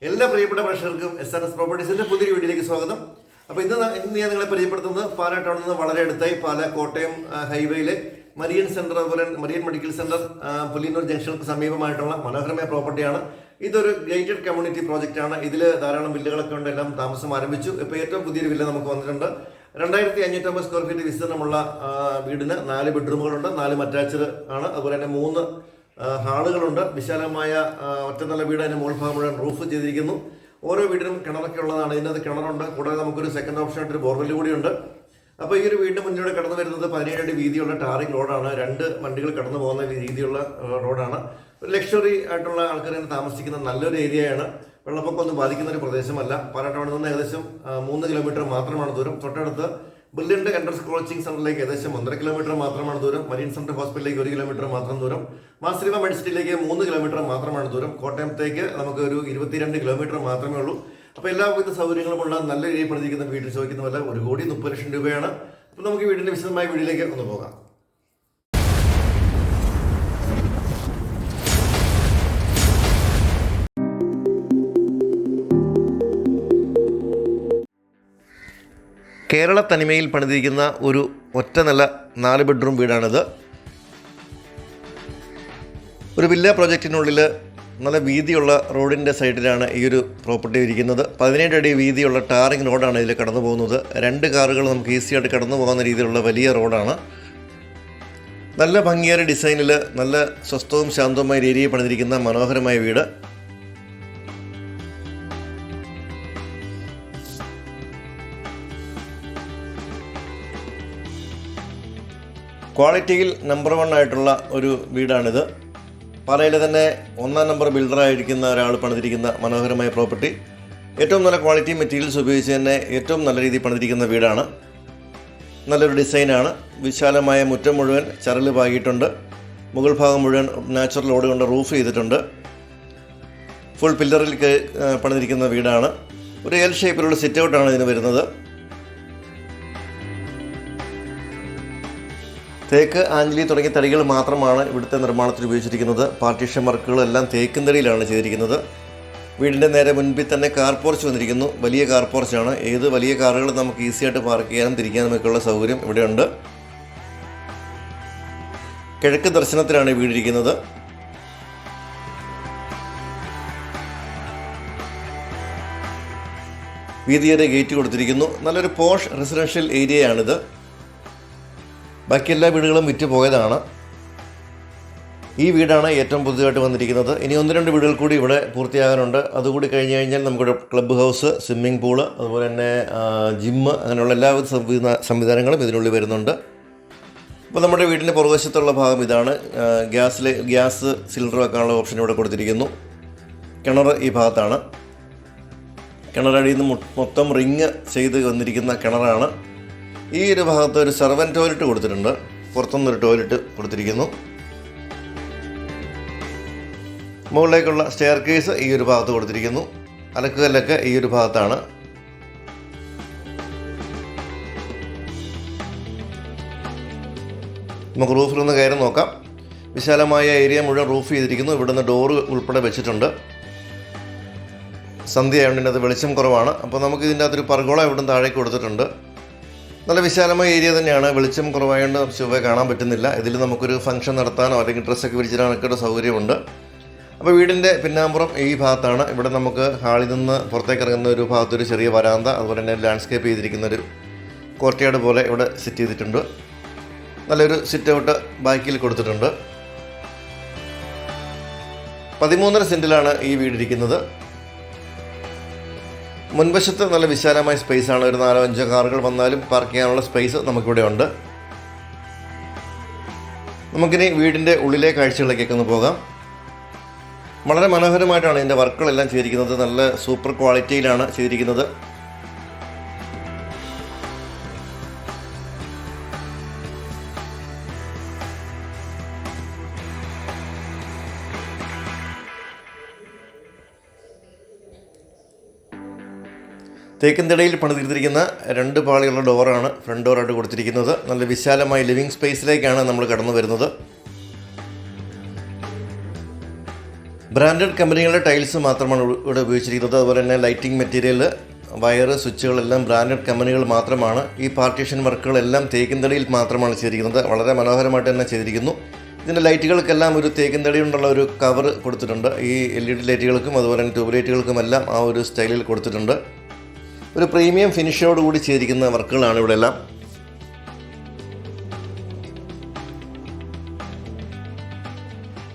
എല്ലാ പ്രിയപ്പെട്ട പ്രേക്ഷകർക്കും എസ് പ്രോപ്പർട്ടീസിന്റെ പുതിയൊരു വീഡിയോയിലേക്ക് സ്വാഗതം. അപ്പോൾ ഇന്ന് ഞാൻ നിങ്ങളെ പരിചയപ്പെടുത്തുന്നത് പാലാ ടൗണിൽ നിന്ന് വളരെ അടുത്തായി പാലാ കോട്ടയം ഹൈവേയിലെ മരിയൻ സെന്റർ, അതുപോലെ മരിയൻ മെഡിക്കൽ സെന്റർ, പുലിയന്നൂർ ജംഗ്ഷനുകൾക്ക് സമീപമായിട്ടുള്ള മനോഹരമായ പ്രോപ്പർട്ടിയാണ്. ഇതൊരു ഗേറ്റഡ് കമ്മ്യൂണിറ്റി പ്രോജക്റ്റ് ആണ്. ഇതിൽ ധാരാളം വില്ലകളൊക്കെ ഉണ്ട്, എല്ലാം താമസം ആരംഭിച്ചു. ഇപ്പോൾ ഏറ്റവും പുതിയൊരു വില്ല നമുക്ക് വന്നിട്ടുണ്ട്. 2550 സ്ക്വയർ ഫീറ്റ് വിസ്തീർണമുള്ള വീടിന് 4 ബെഡ്റൂമുകളുണ്ട്, 4 അറ്റാച്ച്ഡ് ആണ്. അതുപോലെ തന്നെ 3 ഹാളുകളുണ്ട്. വിശാലമായ ഒറ്റനില വീട്, അതിന് മുകൾ ഭാഗം മുഴുവൻ റൂഫ് ചെയ്തിരിക്കുന്നു. ഓരോ വീടിനും കിണറൊക്കെ ഉള്ളതാണ്. ഇതിനകത്ത് കിണറുണ്ട്, കൂടാതെ നമുക്കൊരു സെക്കൻഡ് ഓപ്ഷൻ ആയിട്ടൊരു ബോർവെല് കൂടിയുണ്ട്. അപ്പോൾ ഈ ഒരു വീടിന് മുന്നിലൂടെ കടന്നു വരുന്നത് 17 അടി വീതിയുള്ള ടാറിംഗ് റോഡാണ്. 2 വണ്ടികൾ കടന്നു പോകുന്ന രീതിയുള്ള റോഡാണ്. ഒരു ലക്ഷറി ആയിട്ടുള്ള ആൾക്കാർ താമസിക്കുന്ന നല്ലൊരു ഏരിയയാണ്. വെള്ളപ്പൊക്കമൊന്നും ബാധിക്കുന്ന ഒരു പ്രദേശമല്ല. പാലാ ടൗണിൽ നിന്ന് ഏകദേശം 3 കിലോമീറ്റർ മാത്രമാണ് ദൂരം. തൊട്ടടുത്ത് ബ്രില്യൻ്റ് എൻട്രൻസ് കോച്ചിങ് സെന്ററിലേക്ക് ഏകദേശം 1.5 കിലോമീറ്റർ മാത്രമാണ് ദൂരം. മരീൻ സെന്റർ ഹോസ്പിറ്റലിലേക്ക് 1 കിലോമീറ്റർ മാത്രം ദൂരം. മാസ്റ്റർ മെഡിസിറ്റിയിലേക്ക് 3 കിലോമീറ്റർ മാത്രമാണ് ദൂരം. കോട്ടയത്തേക്ക് നമുക്ക് ഒരു 22 കിലോമീറ്റർ മാത്രമേ ഉള്ളൂ. അപ്പോൾ എല്ലാവിധ സൗകര്യങ്ങളുമുള്ള നല്ല രീതിയിൽ പണിതിരിക്കുന്ന വീട്ടിൽ ചോദിക്കുന്ന വില 1,30,00,000 രൂപയാണ്. അപ്പോൾ നമുക്ക് വീടിന്റെ വിശദമായ വീഡിയോയിലേക്ക് ഒന്ന് പോകാം. കേരള തനിമയിൽ പണിതിരിക്കുന്ന ഒരു ഒറ്റ നില 4 ബെഡ്റൂം വീടാണിത്. ഒരു വില്ല പ്രോജക്റ്റിനുള്ളിൽ നല്ല വീതിയുള്ള റോഡിൻ്റെ സൈഡിലാണ് ഈ ഒരു പ്രോപ്പർട്ടി ഇരിക്കുന്നത്. 17 അടി വീതിയുള്ള ടാറിംഗ് റോഡാണ് ഇതിൽ കടന്നു പോകുന്നത്. 2 കാറുകൾ നമുക്ക് ഈസിയായിട്ട് കടന്നു പോകുന്ന രീതിയിലുള്ള വലിയ റോഡാണ്. നല്ല ഭംഗിയേറിയ ഡിസൈനിൽ നല്ല സ്വസ്ഥവും ശാന്തവുമായ രീതിയിൽ പണിതിരിക്കുന്ന മനോഹരമായ വീട്. ക്വാളിറ്റിയിൽ നമ്പർ 1 ആയിട്ടുള്ള ഒരു വീടാണിത്. പാലയിലെ തന്നെ 1-ാം നമ്പർ ബിൽഡറായിരിക്കുന്ന ഒരാൾ പണിതിരിക്കുന്ന മനോഹരമായ പ്രോപ്പർട്ടി. ഏറ്റവും നല്ല ക്വാളിറ്റി മെറ്റീരിയൽസ് ഉപയോഗിച്ച് തന്നെ ഏറ്റവും നല്ല രീതിയിൽ പണിതിരിക്കുന്ന വീടാണ്. നല്ലൊരു ഡിസൈനാണ്. വിശാലമായ മുറ്റം മുഴുവൻ ചരല് പാകിയിട്ടുണ്ട്. മുകൾ ഭാഗം മുഴുവൻ നാച്ചുറൽ ഓട് കൊണ്ട് റൂഫ് ചെയ്തിട്ടുണ്ട്. ഫുൾ പില്ലറിൽ പണിതിരിക്കുന്ന വീടാണ്. ഒരു എൽ ഷേപ്പിലുള്ള സിറ്റ് ഔട്ടാണ് ഇതിന് വരുന്നത്. തേക്ക്, ആഞ്ഞിലി തുടങ്ങിയ തടികൾ മാത്രമാണ് ഇവിടുത്തെ നിർമ്മാണത്തിൽ ഉപയോഗിച്ചിരിക്കുന്നത്. പാർട്ടീഷൻ വർക്കുകളെല്ലാം തേക്കിൻ തടിയിലാണ് ചെയ്തിരിക്കുന്നത്. വീടിൻ്റെ നേരെ മുൻപിൽ തന്നെ കാർ പോർച്ച് വന്നിരിക്കുന്നു. വലിയ കാർ പോർച്ചാണ്. ഏത് വലിയ കാറുകൾ നമുക്ക് ഈസിയായിട്ട് പാർക്ക് ചെയ്യാനും തിരിക്കാനും ഒക്കെയുള്ള സൗകര്യം ഇവിടെയുണ്ട്. കിഴക്ക് ദർശനത്തിലാണ് ഈ വീടിരിക്കുന്നത്. വീതിയേറിയ ഗേറ്റ് കൊടുത്തിരിക്കുന്നു. നല്ലൊരു പോഷ് റെസിഡൻഷ്യൽ ഏരിയയാണിത്. ബാക്കി എല്ലാ വീടുകളും വിറ്റ് പോയതാണ്. ഈ വീടാണ് ഏറ്റവും പുതുതായിട്ട് വന്നിരിക്കുന്നത്. ഇനി 1-2 വീടുകൾ കൂടി ഇവിടെ പൂർത്തിയാകാനുണ്ട്. അതുകൂടി കഴിഞ്ഞ് കഴിഞ്ഞാൽ നമുക്കിവിടെ ക്ലബ്ബ് ഹൗസ്, സ്വിമ്മിംഗ് പൂള്, അതുപോലെ തന്നെ ജിമ്മ്, അങ്ങനെയുള്ള എല്ലാവിധ സംവിധാനങ്ങളും ഇതിനുള്ളിൽ വരുന്നുണ്ട്. അപ്പോൾ നമ്മുടെ വീടിൻ്റെ പുറകുവശത്തുള്ള ഭാഗം ഇതാണ്. ഗ്യാസ് സിലിണ്ടർ വെക്കാനുള്ള ഓപ്ഷൻ ഇവിടെ കൊടുത്തിരിക്കുന്നു. കിണർ ഈ ഭാഗത്താണ്. കിണറടിയിൽ നിന്ന് മൊത്തം റിങ് ചെയ്ത് വന്നിരിക്കുന്ന കിണറാണ്. ഈ ഒരു ഭാഗത്ത് ഒരു സെർവൻറ്റ് ടോയ്ലറ്റ് കൊടുത്തിട്ടുണ്ട്. പുറത്തുനിന്നൊരു ടോയ്ലറ്റ് കൊടുത്തിരിക്കുന്നു. മുകളിലേക്കുള്ള സ്റ്റെയർ കേസ് ഈ ഒരു ഭാഗത്ത് കൊടുത്തിരിക്കുന്നു. അലക്കുകല്ലൊക്കെ ഈ ഒരു ഭാഗത്താണ്. നമുക്ക് റൂഫിൽ നിന്ന് കയറി നോക്കാം. വിശാലമായ ഏരിയ മുഴുവൻ റൂഫ് ചെയ്തിരിക്കുന്നു. ഇവിടുന്ന് ഡോറ് ഉൾപ്പെടെ വെച്ചിട്ടുണ്ട്. സന്ധ്യയായതുകൊണ്ട് ഇതിനകത്ത് വെളിച്ചം കുറവാണ്. അപ്പോൾ നമുക്ക് ഇതിൻ്റെ അകത്തൊരു പർഗോള ഇവിടുന്ന് താഴേക്ക് കൊടുത്തിട്ടുണ്ട്. നല്ല വിശാലമായ ഏരിയ തന്നെയാണ്. വെളിച്ചം കുറവായതുകൊണ്ട് ചുവ കാണാൻ പറ്റുന്നില്ല. ഇതിൽ നമുക്കൊരു ഫംഗ്ഷൻ നടത്താനോ അല്ലെങ്കിൽ ഡ്രസ്സൊക്കെ വിരിച്ചിടാനൊക്കെ ഒരു സൗകര്യമുണ്ട്. അപ്പോൾ വീടിൻ്റെ പിന്നാമ്പുറം ഈ ഭാഗത്താണ്. ഇവിടെ നമുക്ക് ഹാളിൽ നിന്ന് പുറത്തേക്ക് ഇറങ്ങുന്ന ഒരു ഭാഗത്തൊരു ചെറിയ വരാന്ത, അതുപോലെ തന്നെ ലാൻഡ്സ്കേപ്പ് ചെയ്തിരിക്കുന്നൊരു കോർട്ട്യാർഡ് പോലെ ഇവിടെ സെറ്റ് ചെയ്തിട്ടുണ്ട്. നല്ലൊരു സിറ്റ് ഔട്ട് ബാക്കിൽ കൊടുത്തിട്ടുണ്ട്. 13.5 സെൻറ്റിലാണ് ഈ വീടിരിക്കുന്നത്. മുൻവശത്ത് നല്ല വിശാലമായ സ്പേസാണ്. ഒരു 4-5 കാറുകൾ വന്നാലും പാർക്ക് ചെയ്യാനുള്ള സ്പേസ് നമുക്കിവിടെ ഉണ്ട്. നമുക്കിനി വീടിൻ്റെ ഉള്ളിലെ കാഴ്ചകളിലേക്കൊക്കെ ഒന്ന് പോകാം. വളരെ മനോഹരമായിട്ടാണ് ഇതിൻ്റെ വർക്കുകളെല്ലാം ചെയ്തിരിക്കുന്നത്. നല്ല സൂപ്പർ ക്വാളിറ്റിയിലാണ് ചെയ്തിരിക്കുന്നത്. തേക്കിൻതടയിൽ പണിതിരിക്കുന്ന 2 പാളിയുള്ള ഡോറാണ് ഫ്രണ്ട് ഡോറായിട്ട് കൊടുത്തിരിക്കുന്നത്. നല്ല വിശാലമായ ലിവിങ് സ്പേസിലേക്കാണ് നമ്മൾ കടന്നു വരുന്നത്. ബ്രാൻഡഡ് കമ്പനികളുടെ ടൈൽസ് മാത്രമാണ് ഇവിടെ ഉപയോഗിച്ചിരിക്കുന്നത്. അതുപോലെ തന്നെ ലൈറ്റിംഗ് മെറ്റീരിയൽ, വയറ്, സ്വിച്ചുകളെല്ലാം ബ്രാൻഡഡ് കമ്പനികൾ മാത്രമാണ്. ഈ പാർട്ടീഷൻ വർക്കുകളെല്ലാം തേക്കിൻ തടിയിൽ മാത്രമാണ് ചെയ്തിരിക്കുന്നത്. വളരെ മനോഹരമായിട്ട് തന്നെ ചെയ്തിരിക്കുന്നു. ഇതിൻ്റെ ലൈറ്റുകൾക്കെല്ലാം ഒരു തേക്കിൻ തടി കൊണ്ടുള്ള ഒരു കവർ കൊടുത്തിട്ടുണ്ട്. ഈ LED ലൈറ്റുകൾക്കും അതുപോലെ തന്നെ ട്യൂബ് ലൈറ്റുകൾക്കുമെല്ലാം ആ ഒരു സ്റ്റൈലിൽ കൊടുത്തിട്ടുണ്ട്. ഒരു പ്രീമിയം ഫിനിഷോടുകൂടി ചെയ്തിരിക്കുന്ന വർക്കുകളാണ് ഇവിടെ എല്ലാം.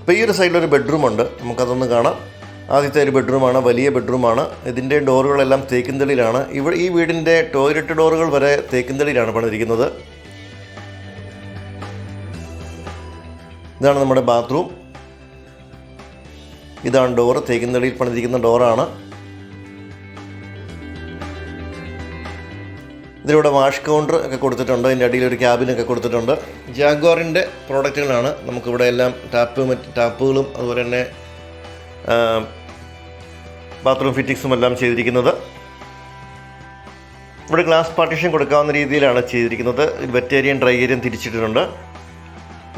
അപ്പോൾ ഈ ഒരു സൈഡിലൊരു ബെഡ്റൂമുണ്ട്, നമുക്കതൊന്ന് കാണാം. ആദ്യത്തെ ഒരു ബെഡ്റൂമാണ്, വലിയ ബെഡ്റൂമാണ്. ഇതിൻ്റെ ഡോറുകളെല്ലാം തേക്കിൻ തടിയിലാണ്. ഈ വീടിൻ്റെ ടോയ്ലറ്റ് ഡോറുകൾ വരെ തേക്കിൻ തടിയിലാണ് പണിതിരിക്കുന്നത്. ഇതാണ് നമ്മുടെ ബാത്റൂം. ഇതാണ് ഡോറ്, തേക്കിൻ തടിയിൽ പണിതിരിക്കുന്ന ഡോറാണ്. ഇതിലൂടെ വാഷ് കൗണ്ടർ ഒക്കെ കൊടുത്തിട്ടുണ്ട്. അതിൻ്റെ അടിയിൽ ഒരു ക്യാബിനൊക്കെ കൊടുത്തിട്ടുണ്ട്. ജാഗ്വാറിൻ്റെ പ്രോഡക്റ്റുകളാണ് നമുക്കിവിടെ എല്ലാം ടാപ്പുകളും അതുപോലെ തന്നെ ബാത്റൂം ഫിറ്റിങ്സും എല്ലാം ചെയ്തിരിക്കുന്നത്. ഇവിടെ ഗ്ലാസ് പാർട്ടീഷൻ കൊടുക്കാവുന്ന രീതിയിലാണ് ചെയ്തിരിക്കുന്നത്. വെറ്റ് ഏരിയയും ഡ്രൈ ഏരിയയും തിരിച്ചിട്ടിട്ടുണ്ട്.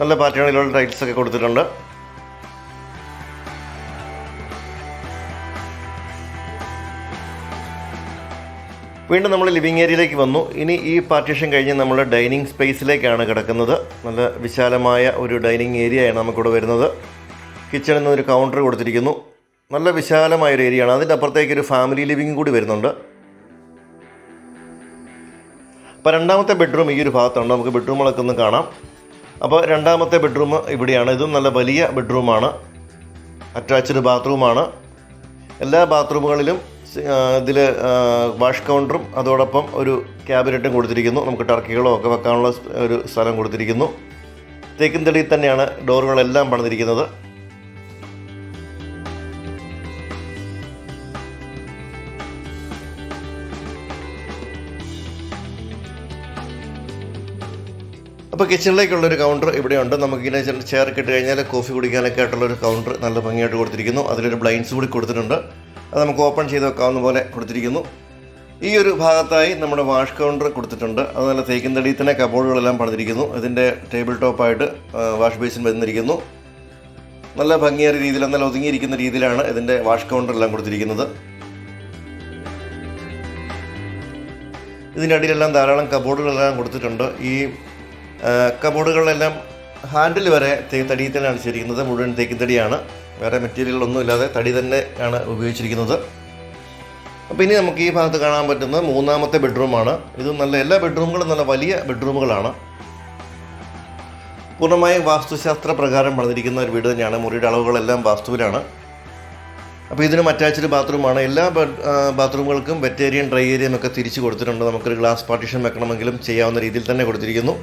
നല്ല പാറ്റേണിലുള്ള ടൈൽസൊക്കെ കൊടുത്തിട്ടുണ്ട്. വീണ്ടും നമ്മൾ ലിവിങ് ഏരിയയിലേക്ക് വന്നു. ഇനി ഈ പാർട്ടീഷൻ കഴിഞ്ഞ് നമ്മൾ ഡൈനിങ് സ്പേസിലേക്കാണ് കിടക്കുന്നത്. നല്ല വിശാലമായ ഒരു ഡൈനിങ് ഏരിയയാണ് നമുക്കിവിടെ വരുന്നത്. കിച്ചണിൽ നിന്ന് ഒരു കൗണ്ടർ കൊടുത്തിരിക്കുന്നു. നല്ല വിശാലമായൊരു ഏരിയയാണ്. അതിൻ്റെ അപ്പുറത്തേക്ക് ഒരു ഫാമിലി ലിവിങ് കൂടി വരുന്നുണ്ട്. അപ്പോൾ രണ്ടാമത്തെ ബെഡ്റൂം ഈ ഒരു ഭാഗത്തുണ്ട്. നമുക്ക് ബെഡ്റൂമുകളൊക്കെ ഒന്ന് കാണാം. അപ്പോൾ രണ്ടാമത്തെ ബെഡ്റൂം ഇവിടെയാണ്. ഇതും നല്ല വലിയ ബെഡ്റൂമാണ്. അറ്റാച്ച്ഡ് ബാത്റൂമാണ്. എല്ലാ ബാത്റൂമുകളിലും ഇതിൽ വാഷ് കൗണ്ടറും അതോടൊപ്പം ഒരു ക്യാബിനറ്റും കൊടുത്തിരിക്കുന്നു. നമുക്ക് ടർക്കികളോ ഒക്കെ വെക്കാനുള്ള ഒരു സ്ഥലം കൊടുത്തിരിക്കുന്നു. തേക്കിൻ തടിയിൽ തന്നെയാണ് ഡോറുകളെല്ലാം പണിതിരിക്കുന്നത്. അപ്പോൾ കിച്ചണിലേക്കുള്ളൊരു കൗണ്ടർ ഇവിടെയുണ്ട്. നമുക്കിങ്ങനെ ചെയറൊക്കെ ഇട്ട് കഴിഞ്ഞാൽ കോഫി കുടിക്കാനൊക്കെ ആയിട്ടുള്ളൊരു കൗണ്ടർ നല്ല ഭംഗിയായിട്ട് കൊടുത്തിരിക്കുന്നു. അതിലൊരു ബ്ലൈൻഡ്സ് കൂടി കൊടുത്തിട്ടുണ്ട്. അത് നമുക്ക് ഓപ്പൺ ചെയ്ത് വെക്കാവുന്ന പോലെ കൊടുത്തിരിക്കുന്നു. ഈ ഒരു ഭാഗത്തായി നമ്മുടെ വാഷ് കൗണ്ടർ കൊടുത്തിട്ടുണ്ട്. അത് നല്ല തേക്കിൻ തടിയിൽ തന്നെ കബോർഡുകളെല്ലാം പണിതിരിക്കുന്നു. ഇതിൻ്റെ ടേബിൾ ടോപ്പായിട്ട് വാഷ് ബേസിൻ വന്നിരിക്കുന്നു. നല്ല ഭംഗിയേറിയ രീതിയിൽ, നല്ല ഒതുങ്ങിയിരിക്കുന്ന രീതിയിലാണ് ഇതിൻ്റെ വാഷ് കൗണ്ടർ എല്ലാം കൊടുത്തിരിക്കുന്നത്. ഇതിൻ്റെ അടിയിലെല്ലാം ധാരാളം കബോർഡുകളെല്ലാം കൊടുത്തിട്ടുണ്ട്. ഈ കബോർഡുകളിലെല്ലാം ഹാൻഡിൽ വരെ തടിയിൽ തന്നെയാണ് ചെയ്തിരിക്കുന്നത്. മുഴുവൻ തേക്കിൻ തടിയാണ്. വേറെ മെറ്റീരിയലൊന്നും ഇല്ലാതെ തടി തന്നെയാണ് ഉപയോഗിച്ചിരിക്കുന്നത്. അപ്പോൾ ഇനി നമുക്ക് ഈ ഭാഗത്ത് കാണാൻ പറ്റുന്ന മൂന്നാമത്തെ ബെഡ്റൂമാണ്. ഇത് നല്ല എല്ലാ ബെഡ്റൂമുകളും നല്ല വലിയ ബെഡ്റൂമുകളാണ്. പൂർണ്ണമായും വാസ്തുശാസ്ത്ര പ്രകാരം പണിതിരിക്കുന്ന ഒരു വീട് തന്നെയാണ്. മുറിയുടെ അളവുകളെല്ലാം വാസ്തുവിലാണ്. അപ്പോൾ ഇതിനും അറ്റാച്ച്ഡ് ബാത്റൂമാണ്. എല്ലാ ബാത്റൂമുകൾക്കും വെറ്റ് ഏരിയയും ഡ്രൈ ഏരിയയും ഒക്കെ തിരിച്ച് കൊടുത്തിട്ടുണ്ട്. നമുക്കൊരു ഗ്ലാസ് പാർട്ടീഷൻ വെക്കണമെങ്കിലും ചെയ്യാവുന്ന രീതിയിൽ തന്നെ കൊടുത്തിരിക്കുന്നു.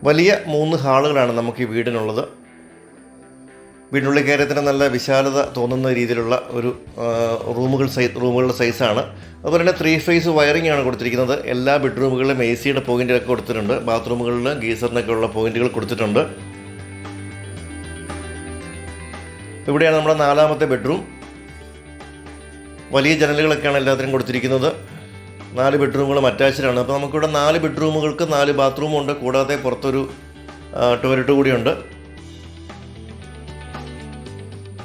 വലിയ 3 ഹാളുകളാണ് നമുക്ക് ഈ വീടിനുള്ളത്. വീടിനുള്ളിൽ കയറിയത്തിന് നല്ല വിശാലത തോന്നുന്ന രീതിയിലുള്ള ഒരു റൂമുകളുടെ സൈസാണ്. അതുപോലെ തന്നെ 3 ഫേസ് വയറിംഗ് ആണ് കൊടുത്തിരിക്കുന്നത്. എല്ലാ ബെഡ്റൂമുകളിലും AC-യുടെ പോയിന്റുകളൊക്കെ കൊടുത്തിട്ടുണ്ട്. ബാത്റൂമുകളിൽ ഗീസറിനൊക്കെ ഉള്ള പോയിന്റുകൾ കൊടുത്തിട്ടുണ്ട്. ഇവിടെയാണ് നമ്മുടെ നാലാമത്തെ ബെഡ്റൂം. വലിയ ജനലുകളൊക്കെയാണ് എല്ലാത്തിനും കൊടുത്തിരിക്കുന്നത്. 4 ബെഡ്റൂമുകളും അറ്റാച്ച്ഡാണ്. അപ്പോൾ നമുക്കിവിടെ 4 ബെഡ്റൂമുകൾക്ക് 4 ബാത്റൂമുണ്ട്. കൂടാതെ പുറത്തൊരു ടോയ്ലറ്റ് കൂടിയുണ്ട്.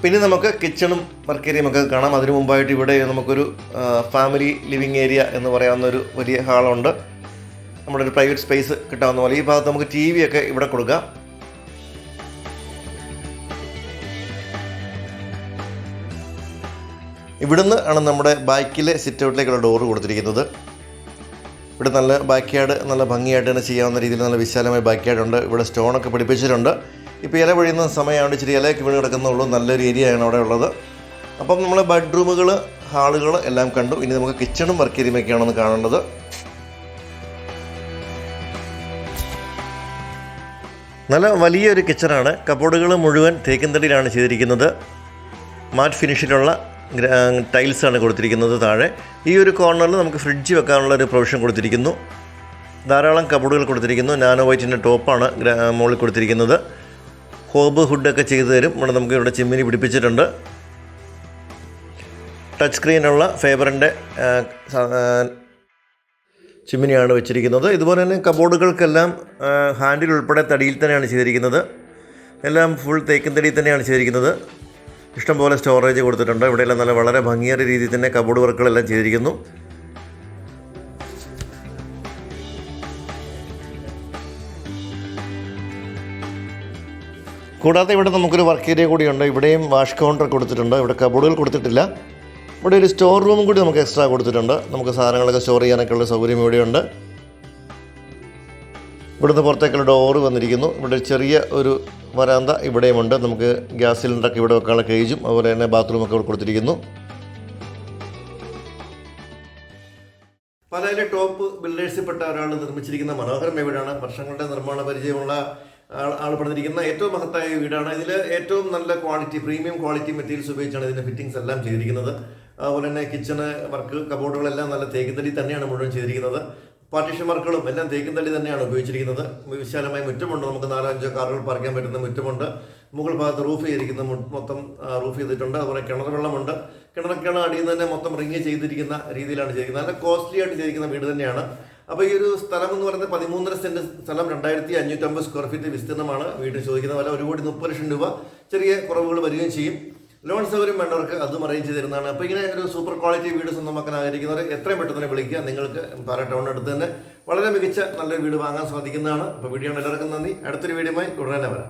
പിന്നെ നമുക്ക് കിച്ചണും വർക്ക് ഏരിയയും ഒക്കെ കാണാം. അതിനു മുമ്പായിട്ട് ഇവിടെ നമുക്കൊരു ഫാമിലി ലിവിങ് ഏരിയ എന്ന് പറയാവുന്ന ഒരു വലിയ ഹാളുണ്ട്. നമ്മുടെ ഒരു പ്രൈവറ്റ് സ്പേസ് കിട്ടാവുന്ന പോലെ. ഈ ഭാഗത്ത് നമുക്ക് TV ഒക്കെ ഇവിടെ കൊടുക്കാം. ഇവിടുന്ന് ആണ് നമ്മുടെ ബാക്കിലെ സിറ്റ് ഔട്ടിലേക്കുള്ള ഡോറ് കൊടുത്തിരിക്കുന്നത്. ഇവിടെ നല്ല ബാക്ക് യാർഡ് നല്ല ഭംഗിയായിട്ട് തന്നെ ചെയ്യാവുന്ന രീതിയിൽ നല്ല വിശാലമായ ബാക്ക് യാർഡുണ്ട്. ഇവിടെ സ്റ്റോണൊക്കെ പിടിപ്പിച്ചിട്ടുണ്ട്. ഇപ്പോൾ ഇല പൊഴിയുന്ന സമയമാണ്, ഇച്ചിരി ഇലയൊക്കെ വീണ് കിടക്കുന്നുള്ളൂ. നല്ലൊരു ഏരിയയാണ് അവിടെ ഉള്ളത്. അപ്പം നമ്മൾ ബെഡ്റൂമുകൾ, ഹാളുകൾ എല്ലാം കണ്ടു. ഇനി നമുക്ക് കിച്ചണും വർക്ക് ഏരിയയൊക്കെയാണെന്ന് കാണേണ്ടത്. നല്ല വലിയൊരു കിച്ചണാണ്. കബോർഡുകൾ മുഴുവൻ തേക്കിൻ തടിയിലാണ് ചെയ്തിരിക്കുന്നത്. മാറ്റ് ഫിനിഷിലുള്ള ടൈൽസാണ് കൊടുത്തിരിക്കുന്നത്. താഴെ ഈ ഒരു കോർണറിൽ നമുക്ക് ഫ്രിഡ്ജ് വെക്കാനുള്ള ഒരു പ്രൊവിഷൻ കൊടുത്തിരിക്കുന്നു. ധാരാളം കബോർഡുകൾ കൊടുത്തിരിക്കുന്നു. നാനോ വൈറ്റിൻ്റെ ടോപ്പാണ് മുകളിൽ കൊടുത്തിരിക്കുന്നത്. ഹോബ് ഹുഡൊക്കെ ചെയ്തു തരും. ഇവിടെ നമുക്ക് ഇവിടെ ചിമ്മിനി പിടിപ്പിച്ചിട്ടുണ്ട്. ടച്ച് സ്ക്രീനുള്ള ഫേബറിൻ്റെ ചിമ്മിനിയാണ് വെച്ചിരിക്കുന്നത്. ഇതുപോലെ തന്നെ കബോർഡുകൾക്കെല്ലാം ഹാൻഡിൽ ഉൾപ്പെടെ തടിയിൽ തന്നെയാണ് ചെയ്തിരിക്കുന്നത്. എല്ലാം ഫുൾ തേക്കിൻ തടിയിൽ തന്നെയാണ് ചെയ്തിരിക്കുന്നത്. ഇഷ്ടംപോലെ സ്റ്റോറേജ് കൊടുത്തിട്ടുണ്ട്. ഇവിടെയെല്ലാം നല്ല വളരെ ഭംഗിയേറിയ രീതിയിൽ തന്നെ കബോർഡ് വർക്കുകളെല്ലാം ചെയ്തിരിക്കുന്നു. കൂടാതെ ഇവിടെ നമുക്കൊരു വർക്ക് ഏരിയ കൂടിയുണ്ട്. ഇവിടെയും വാഷ് കൗണ്ടർ കൊടുത്തിട്ടുണ്ട്. ഇവിടെ കബോർഡുകൾ കൊടുത്തിട്ടില്ല. ഇവിടെ ഒരു സ്റ്റോർ റൂമും കൂടി നമുക്ക് എക്സ്ട്രാ കൊടുത്തിട്ടുണ്ട്. നമുക്ക് സാധനങ്ങളൊക്കെ സ്റ്റോർ ചെയ്യാനൊക്കെ ഉള്ള സൗകര്യം ഇവിടെയുണ്ട്. ഇവിടുന്ന് പുറത്തേക്കുള്ള ഡോറ് വന്നിരിക്കുന്നു. ഇവിടെ ചെറിയ ഒരു വരാന്ത ഇവിടെയുമുണ്ട്. നമുക്ക് ഗ്യാസ് സിലിണ്ടറൊക്കെ ഇവിടെ വെക്കാനുള്ള കേജും അതുപോലെ തന്നെ ബാത്റൂമൊക്കെ ഇവിടെ കൊടുത്തിരിക്കുന്നു. പാലായിലെ ടോപ്പ് ബിൽഡേഴ്സിൽപ്പെട്ട ഒരാൾ നിർമ്മിച്ചിരിക്കുന്ന മനോഹരമായ വീടാണ്. വർഷങ്ങളുടെ നിർമ്മാണ പരിചയമുള്ള ആൾ പണിതിരിക്കുന്ന ഏറ്റവും മഹത്തായ വീടാണ്. ഇതിൽ ഏറ്റവും നല്ല ക്വാളിറ്റി പ്രീമിയം ക്വാളിറ്റി മെറ്റീരിയൽസ് ഉപയോഗിച്ചാണ് ഇതിൻ്റെ ഫിറ്റിംഗ്സ് എല്ലാം ചെയ്തിരിക്കുന്നത്. അതുപോലെ തന്നെ കിച്ചണ് വർക്ക് കബോർഡുകളെല്ലാം നല്ല തേക്കിൻതടി തന്നെയാണ് മുഴുവൻ ചെയ്തിരിക്കുന്നത്. പാർട്ടീഷൻ വർക്കുകളും എല്ലാം തേക്കിൻതടി തന്നെയാണ് ഉപയോഗിച്ചിരിക്കുന്നത്. വിശാലമായ മുറ്റമുണ്ട്. നമുക്ക് 4-5 കാറുകൾ പാർക്കാൻ പറ്റുന്ന മുറ്റമുണ്ട്. മുകൾ ഭാഗത്ത് റൂഫ് ചെയ്തിരിക്കുന്ന മൊത്തം റൂഫ് ചെയ്തിട്ടുണ്ട്. അതുപോലെ കിണർ വെള്ളമുണ്ട്. കിണറൊക്കെയാണ് അടിയിൽ തന്നെ മൊത്തം റിങ് ചെയ്തിരിക്കുന്ന രീതിയിലാണ് ചെയ്തിരിക്കുന്നത്. നല്ല കോസ്റ്റ്ലി ആയിട്ട് ചെയ്തിരിക്കുന്ന വീട് തന്നെയാണ്. അപ്പോൾ ഈ ഒരു സ്ഥലം എന്ന് പറയുന്നത് 13.5 സെൻറ്റ് സ്ഥലം, 2550 സ്ക്വയർ ഫീറ്റ് വിസ്തീർണ്ണമാണ്. വീട്ടിൽ ചോദിക്കുന്ന വില 1,30,00,000 രൂപ. ചെറിയ കുറവുകൾ വരികയും ചെയ്യും. ലോൺ സൗകര്യം വേണ്ടവർക്ക് അതും അറേഞ്ച് ചെയ്ത് തരുന്നതാണ്. അപ്പോൾ ഇങ്ങനെ ഒരു സൂപ്പർ ക്വാളിറ്റി വീട് സ്വന്തമാക്കാൻ ആഗ്രഹിക്കുന്നവർ എത്രയും പെട്ടെന്ന് തന്നെ വിളിക്കുക. നിങ്ങൾക്ക് പാലാ ടൗണിനടുത്ത് തന്നെ വളരെ മികച്ച നല്ലൊരു വീട് വാങ്ങാൻ സാധിക്കുന്നതാണ്. അപ്പോൾ വീഡിയോ എല്ലാവർക്കും നന്ദി. അടുത്തൊരു വീഡിയോയുമായി ഉടനെ വരാം.